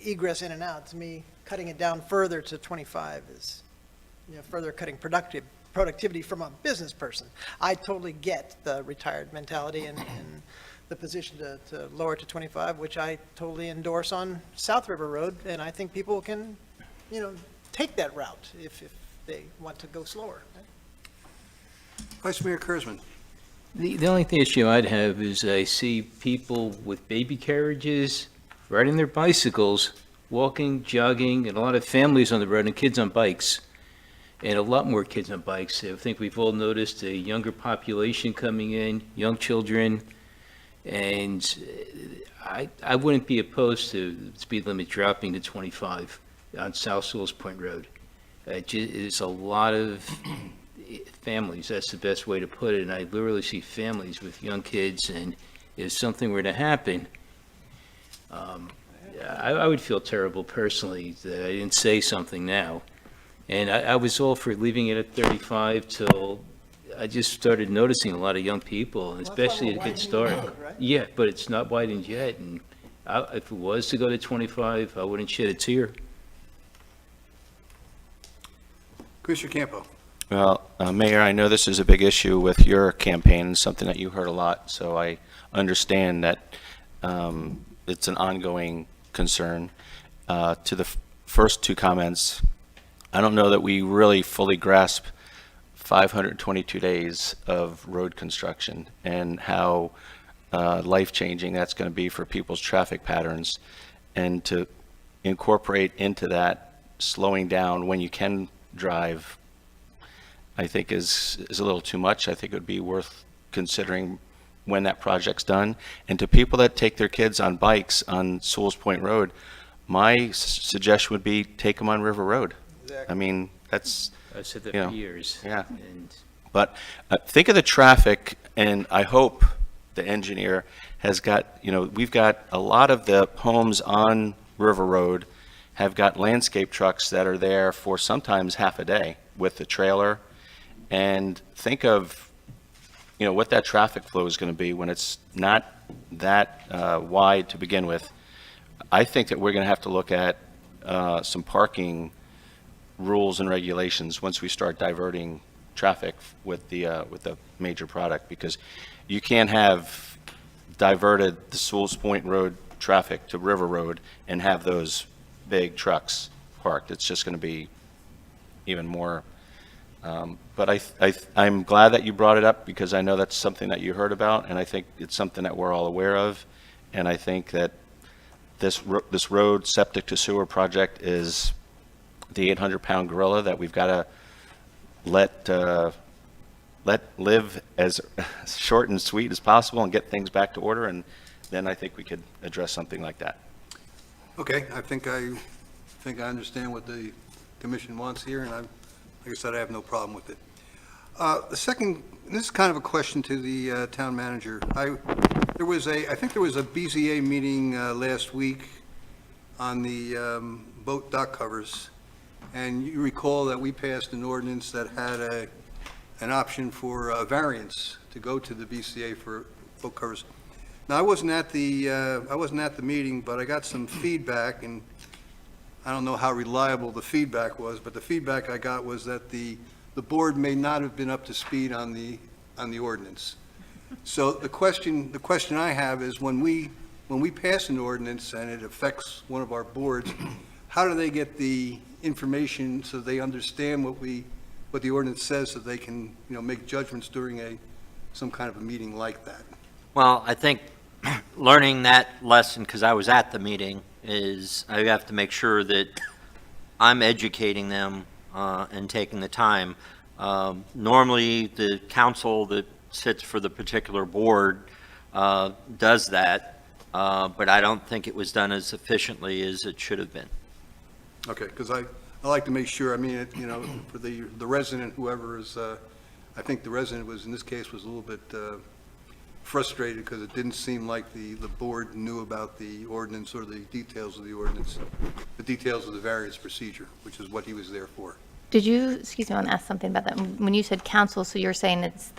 egress in and out, to me, cutting it down further to 25 is, further cutting productivity from a business person. I totally get the retired mentality and the position to lower to 25, which I totally endorse on South River Road, and I think people can, take that route if they want to go slower. Vice Mayor Kurzman? The only issue I'd have is I see people with baby carriages, riding their bicycles, walking, jogging, and a lot of families on the road and kids on bikes. And a lot more kids on bikes. I think we've all noticed a younger population coming in, young children. And I wouldn't be opposed to the speed limit dropping to 25 on South Sewalls Point Road. It's a lot of families, that's the best way to put it, and I literally see families with young kids, and if something were to happen, I would feel terrible personally that I didn't say something now. And I was all for leaving it at 35 till I just started noticing a lot of young people, and especially at a good start. Road, right? Yeah, but it's not widened yet, and If it was to go to 25, I wouldn't shed a tear. Commissioner Campo. Well, Mayor, I know this is a big issue with your campaign, and something that you heard a lot, so I understand that it's an ongoing concern. To the first two comments, I don't know that we really fully grasp 522 days of road construction and how life-changing that's going to be for people's traffic patterns, and to incorporate into that slowing down when you can drive, I think is a little too much. I think it would be worth considering when that project's done. And to people that take their kids on bikes on Sewalls Point Road, my suggestion would be take them on River Road. I mean, that's, I've said that You for know, years. yeah. And but think of the traffic, and I hope the engineer has got, we've got a lot of the homes on River Road have got landscape trucks that are there for sometimes half a day with the trailer. And think of, what that traffic flow is going to be when it's not that wide to begin with. I think that we're going to have to look at some parking rules and regulations once we start diverting traffic with the major product, because you can't have diverted the Sewalls Point Road traffic to River Road and have those big trucks parked. It's just going to be even more. But I'm glad that you brought it up, because I know that's something that you heard about, and I think it's something that we're all aware of. And I think that this road septic to sewer project is the 800-pound gorilla that we've got to let live as short and sweet as possible and get things back to order, and then I think we could address something like that. Okay, I think I understand what the commission wants here, and like I said, I have no problem with it. The second, this is kind of a question to the town manager. I think there was a BZA meeting last week on the boat dock covers, and you recall that we passed an ordinance that had an option for a variance to go to the BCA for boat covers. Now, I wasn't at the meeting, but I got some feedback, and I don't know how reliable the feedback was, but the feedback I got was that the board may not have been up to speed on the ordinance. So the question I have is, when we pass an ordinance and it affects one of our boards, how do they get the information so they understand what the ordinance says, so they can, make judgments during some kind of a meeting like that? Well, I think learning that lesson, because I was at the meeting, is I have to make sure that I'm educating them and taking the time. Normally, the council that sits for the particular board does that, but I don't think it was done as efficiently as it should have been. Okay, because I like to make sure, for the resident, whoever is, I think the resident was, in this case, was a little bit frustrated because it didn't seem like the board knew about the ordinance or the details of the ordinance, the details of the variance procedure, which is what he was there for. Did you, excuse me, I want to ask something about that. When you said council, so you're saying it's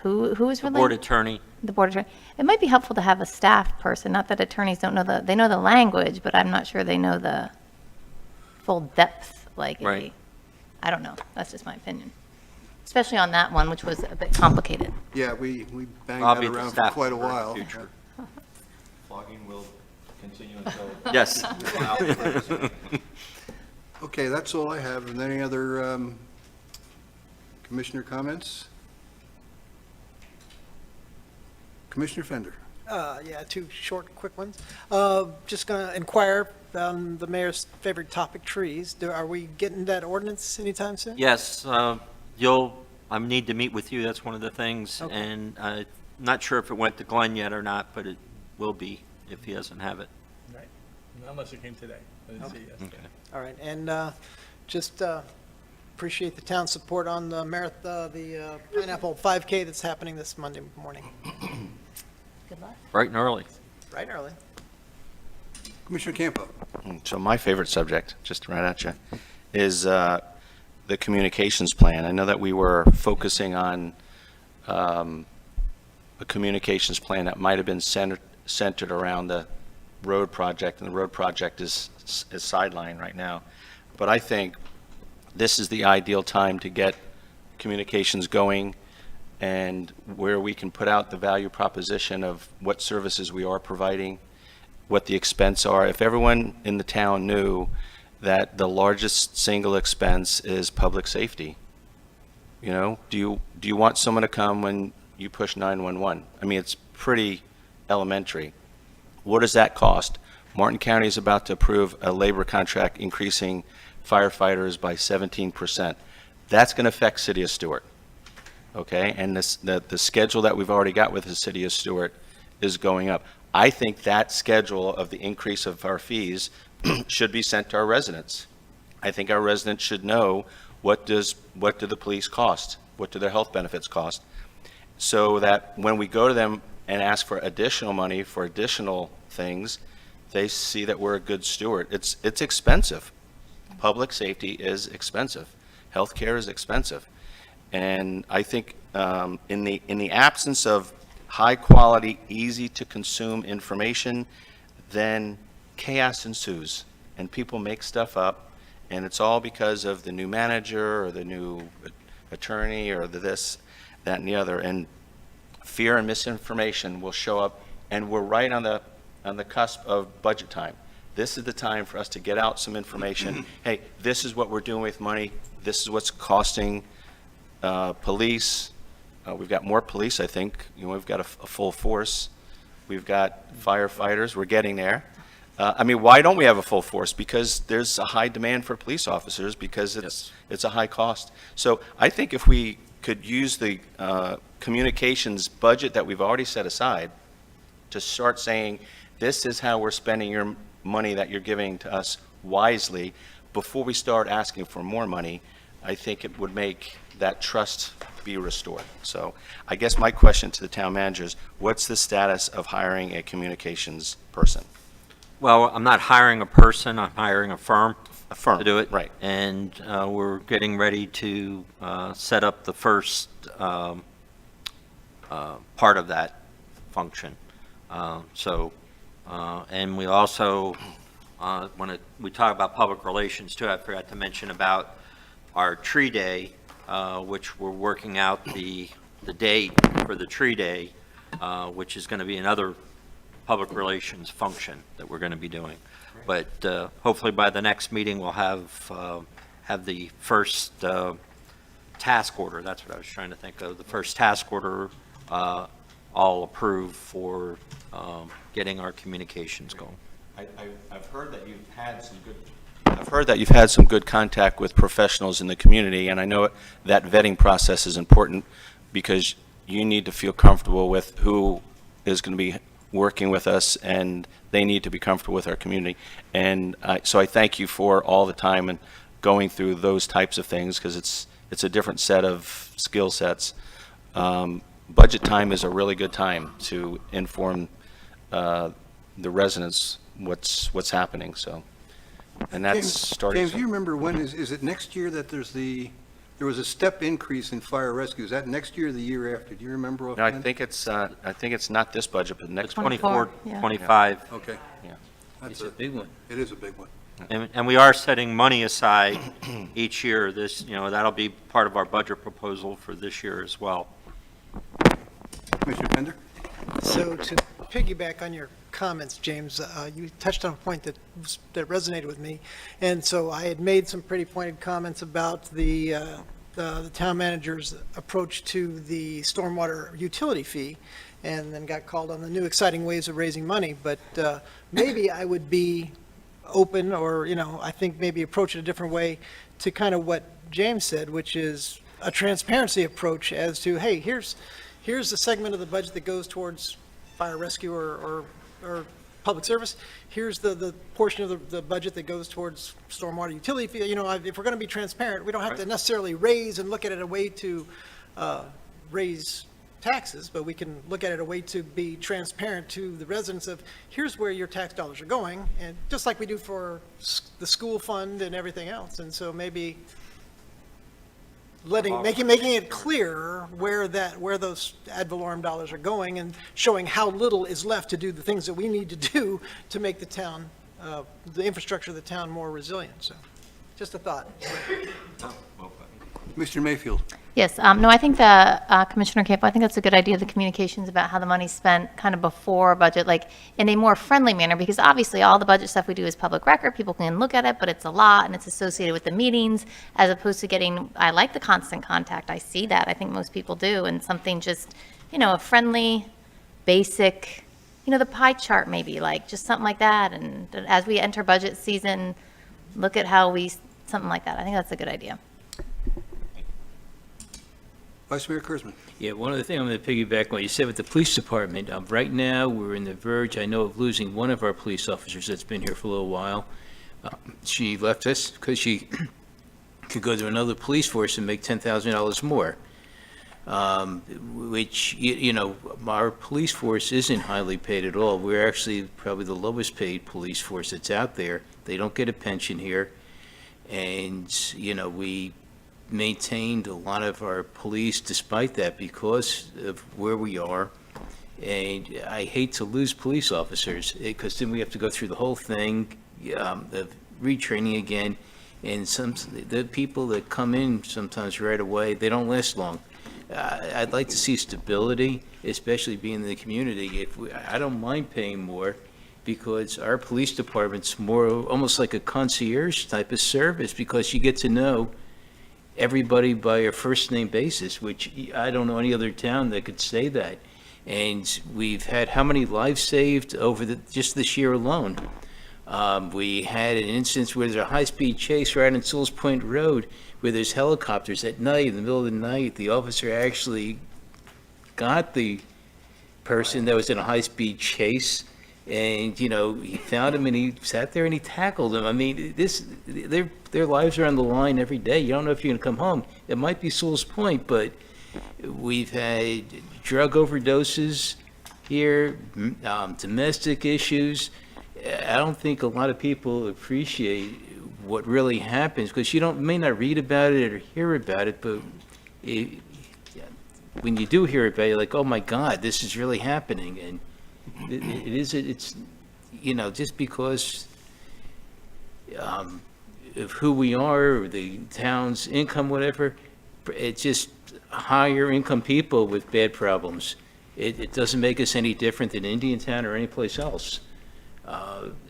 who is The related? board attorney. The board attorney. It might be helpful to have a staff person, not that attorneys don't know they know the language, but I'm not sure they know the full depth, Right. I don't know. That's just my opinion. Especially on that one, which was a bit complicated. Yeah, we banged I'll that be the around for staff quite a member in the while. future. Flogging will continue until. Yes. Okay, that's all I have. And any other commissioner comments? Commissioner Fender. Yeah, two short, quick ones. Just going to inquire on the mayor's favorite topic, trees. Are we getting that ordinance anytime soon? Yes, I need to meet with you, that's one of the things, Okay. and I'm not sure if it went to Glenn yet or not, but it will be if he doesn't have it. Right. Not unless it came today. I didn't see it yesterday. All right, and just appreciate the town's support on the the Pineapple 5K that's happening this Monday morning, Good luck. Bright and early. bright and early. Commissioner Campo. So my favorite subject, just right at you, is the communications plan. I know that we were focusing on a communications plan that might have been centered around the road project, and the road project is sidelined right now. But I think this is the ideal time to get communications going and where we can put out the value proposition of what services we are providing, what the expense are. If everyone in the town knew that the largest single expense is public safety, you know, do you want someone to come when you push 911? I mean, it's pretty elementary. What does that cost? Martin County is about to approve a labor contract increasing firefighters by 17%. That's going to affect City of Stewart, okay? And the schedule that we've already got with the City of Stewart is going up. I think that schedule of the increase of our fees should be sent to our residents. I think our residents should know what do the police cost? What do their health benefits cost? So that when we go to them and ask for additional money for additional things, they see that we're a good steward. It's expensive. Public safety is expensive. Healthcare is expensive. And I think in the absence of high quality, easy to consume information, then chaos ensues and people make stuff up, and it's all because of the new manager or the new attorney or the this, that, and the other. And fear and misinformation will show up, and we're right on the cusp of budget time. This is the time for us to get out some information. Hey, this is what we're doing with money. This is what's costing police. We've got more police, I think. You know, we've got a full force. We've got firefighters. We're getting there. I mean, why don't we have a full force? Because there's a high demand for police officers because it's a high cost. So I think if we could use the communications budget that we've already set aside to start saying, this is how we're spending your money that you're giving to us wisely, before we start asking for more money, I think it would make that trust be restored. So I guess my question to the town manager is, what's the status of hiring a communications person? Well, I'm not hiring a person, I'm hiring a firm. A firm. To do it. Right. And we're getting ready to set up the first part of that function. And we also, when we talk about public relations too, I forgot to mention about our tree day, which we're working out the date for the tree day, which is going to be another public relations function that we're going to be doing. But hopefully by the next meeting, we'll have the first task order, that's what I was trying to think of, the first task order all approved for getting our communications going. I've heard that you've had some good. I've heard that you've had some good contact with professionals in the community, and I know that vetting process is important because you need to feel comfortable with who is going to be working with us, and they need to be comfortable with our community. And so I thank you for all the time and going through those types of things, because it's a different set of skill sets. Budget time is a really good time to inform the residents what's happening. So, and that's starting. James, do you remember when is it next year that there was a step increase in fire rescue? Is that next year or the year after? Do you remember No, offhand? I think it's not this budget, but next one. 24, yeah. 25. Okay. Yeah. That's It's a big one. It is a big one. And we are setting money aside each year. This, that'll be part of our budget proposal for this year as well. Commissioner Pender? So to piggyback on your comments, James, you touched on a point that resonated with me. And so I had made some pretty pointed comments about the town manager's approach to the stormwater utility fee, and then got called on the new exciting ways of raising money. But maybe I would be open, or, I think maybe approach it a different way to kind of what James said, which is a transparency approach as to, hey, here's the segment of the budget that goes towards fire rescue or public service. Here's the portion of the budget that goes towards stormwater utility fee. If we're going to be transparent, we don't have to necessarily raise and look at it a way to raise taxes, but we can look at it a way to be transparent to the residents of, here's where your tax dollars are going, and just like we do for the school fund and everything else. And so maybe making it clear where those ad valorem dollars are going and showing how little is left to do the things that we need to do to make the town, the infrastructure of the town more resilient. So just a thought. Mr. Mayfield? Yes, no, I think the Commissioner Campbell, I think that's a good idea, the communications about how the money's spent kind of before budget, like in a more friendly manner, because obviously all the budget stuff we do is public record, people can look at it, but it's a lot and it's associated with the meetings, as opposed to getting, I like the constant contact, I see that, I think most people do, and something just, a friendly, basic, the pie chart maybe, like just something like that, and as we enter budget season, look at how something like that, I think that's a good idea. Vice Mayor Kurzman? Yeah, one other thing I'm going to piggyback on what you said with the police department. Right now, we're in the verge, I know, of losing one of our police officers that's been here for a little while. She left us because she could go to another police force and make $10,000 more, which, our police force isn't highly paid at all. We're actually probably the lowest paid police force that's out there. They don't get a pension here. And, we maintained a lot of our police despite that because of where we are. And I hate to lose police officers because then we have to go through the whole thing of retraining again. And the people that come in sometimes right away, they don't last long. I'd like to see stability, especially being in the community. I don't mind paying more because our police department's more almost like a concierge type of service because you get to know everybody by a first name basis, which I don't know any other town that could say that. And we've had how many lives saved over just this year alone? We had an instance where there's a high-speed chase right on Sewalls Point Road where there's helicopters at night, in the middle of the night. The officer actually got the person that was in a high-speed chase, and, he found him and he sat there and he tackled him. I mean, their lives are on the line every day. You don't know if you're going to come home. It might be Sewalls Point, but we've had drug overdoses here, domestic issues. I don't think a lot of people appreciate what really happens because you may not read about it or hear about it, but when you do hear about it, you're like, oh my God, this is really happening. And it's just because of who we are or the town's income, whatever, it's just higher income people with bad problems. It doesn't make us any different than Indiantown or any place else.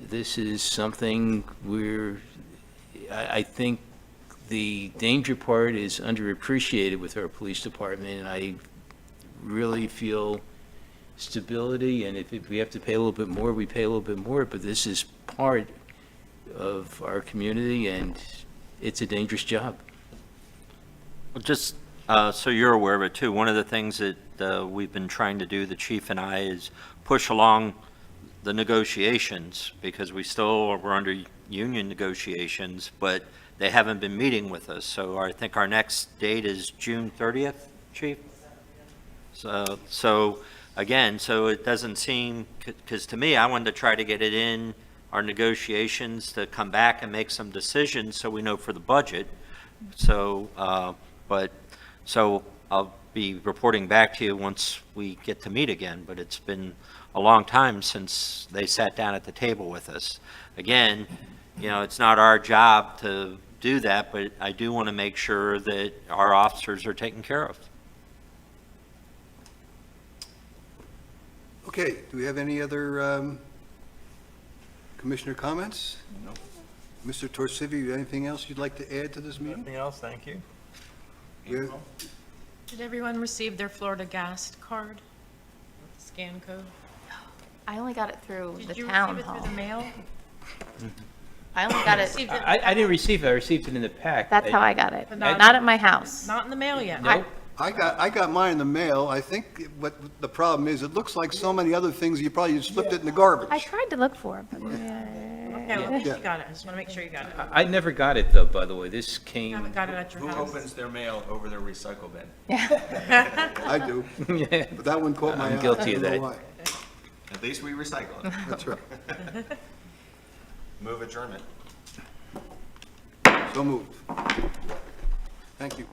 This is something I think the danger part is underappreciated with our police department, and I really feel stability, and if we have to pay a little bit more, we pay a little bit more, but this is part of our community, and it's a dangerous job. Well, just so you're aware of it too, one of the things that we've been trying to do, the chief and I, is push along the negotiations, because we're under union negotiations, but they haven't been meeting with us. So I think our next date is June 30th, Chief? So again, so it doesn't seem, because to me, I wanted to try to get it in our negotiations to come back and make some decisions so we know for the budget. So, so I'll be reporting back to you once we get to meet again, but it's been a long time since they sat down at the table with us. Again, it's not our job to do that, but I do want to make sure that our officers are taken care of. Okay, do we have any other commissioner comments? No. Mr. Torsivi, anything else you'd like to add to this meeting? Nothing else, thank you. Yeah. Did everyone receive their Florida gas card? Scan code? I only got it through the Did you town receive it hall. through the mail? I only got it, Received it- I didn't receive it, I received it in the pack. that's how I got it. But not- Not at my house. Not in the mail yet. Nope. I got mine in the mail. I think what the problem is, it looks like so many other things, you probably just slipped it in the garbage. I tried to look for it, but Okay, well, at least you got it. I just want to make sure you got it. I never got it though, by the way. This You came. haven't got it at your Who house. opens their mail over their recycle bin? I do, Yeah. but that one caught my eye. I'm guilty I of don't know that. why. At least we recycle it. That's right. Move adjournment. So moved. Thank you.